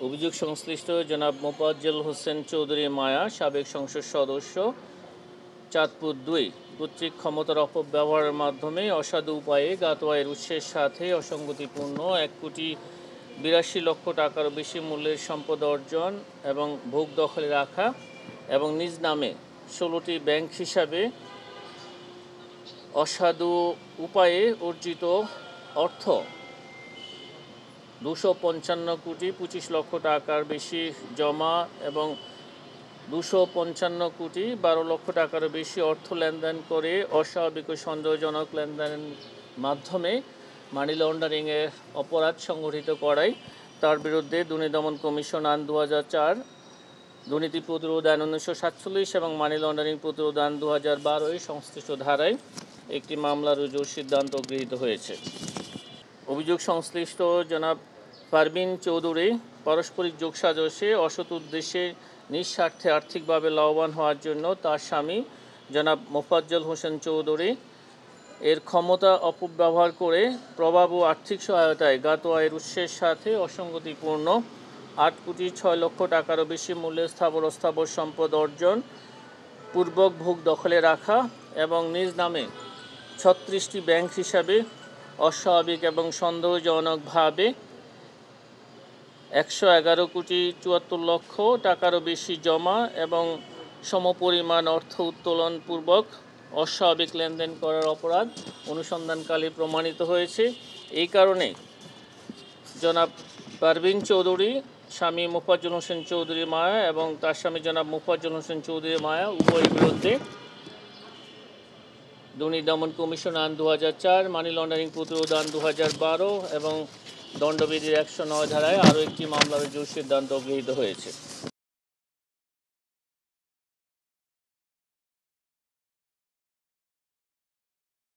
অভিযোগ সংশ্লিষ্ট জনাব মোফাজ্জল হোসেন চৌধুরী মায়া, সাবেক সংসদ সদস্য, চাঁদপুর ২ কর্তৃক ক্ষমতার অপব্যবহারের মাধ্যমে অসাধু উপায়ে জ্ঞাত আয়ের উৎসের সাথে অসঙ্গতিপূর্ণ ১,৮২,০০,০০০ টাকারও বেশি মূল্যের সম্পদ অর্জন এবং ভোগ দখলে রাখা এবং নিজ নামে ১৬টি ব্যাংক হিসাবে অসাধু উপায়ে অর্জিত অর্থ ২৫৫,২৫,০০,০০০ টাকার বেশি জমা এবং ২৫৫,১২,০০,০০০ টাকারও বেশি অর্থ লেনদেন করে অস্বাভাবিক ও সন্দেহজনক লেনদেনের মাধ্যমে মানি লন্ডারিংয়ের অপরাধ সংগঠিত করায় তার বিরুদ্ধে দুর্নীতি দমন কমিশন আইন ২০০৪, দুর্নীতি প্রতিরোধ আইন ১৯৪৭ এবং মানি লন্ডারিং প্রতিরোধ আইন ২০১২ সংশ্লিষ্ট ধারায় একটি মামলা রুজুর সিদ্ধান্ত গৃহীত হয়েছে। অভিযোগ সংশ্লিষ্ট জনাব পারভীন চৌধুরী পারস্পরিক যোগসাজশে অসৎ উদ্দেশ্যে নিঃস্বার্থে আর্থিকভাবে লাভবান হওয়ার জন্য তার স্বামী জনাব মোফাজ্জল হোসেন চৌধুরী এর ক্ষমতা অপব্যবহার করে প্রভাব ও আর্থিক সহায়তায় জ্ঞাত আয়ের উৎসের সাথে অসঙ্গতিপূর্ণ ৮,৬,০০,০০০ টাকারও বেশি মূল্যের স্থাবর অস্থাবর সম্পদ অর্জন পূর্বক ভোগ দখলে রাখা এবং নিজ নামে ৩৬টি ব্যাংক হিসাবে অস্বাভাবিক এবং সন্দেহজনকভাবে ১১১,৭৪,০০,০০০ টাকারও বেশি জমা এবং সমপরিমাণ অর্থ উত্তোলন পূর্বক অস্বাভাবিক লেনদেন করার অপরাধ অনুসন্ধানকালে প্রমাণিত হয়েছে। এই কারণে জনাব পারভীন চৌধুরী, স্বামী মোফাজ্জল হোসেন চৌধুরী মায়া এবং তার স্বামী জনাব মোফাজ্জল হোসেন চৌধুরী মায়া উভয়ের বিরুদ্ধে দুর্নীতি দমন কমিশন আইন ২০০৪, মানি লন্ডারিং প্রতিরোধ আইন ২০১২ এবং দণ্ডবিধির ১০৯ ধারায় আরও একটি মামলা রুজুর সিদ্ধান্ত গৃহীত হয়েছে।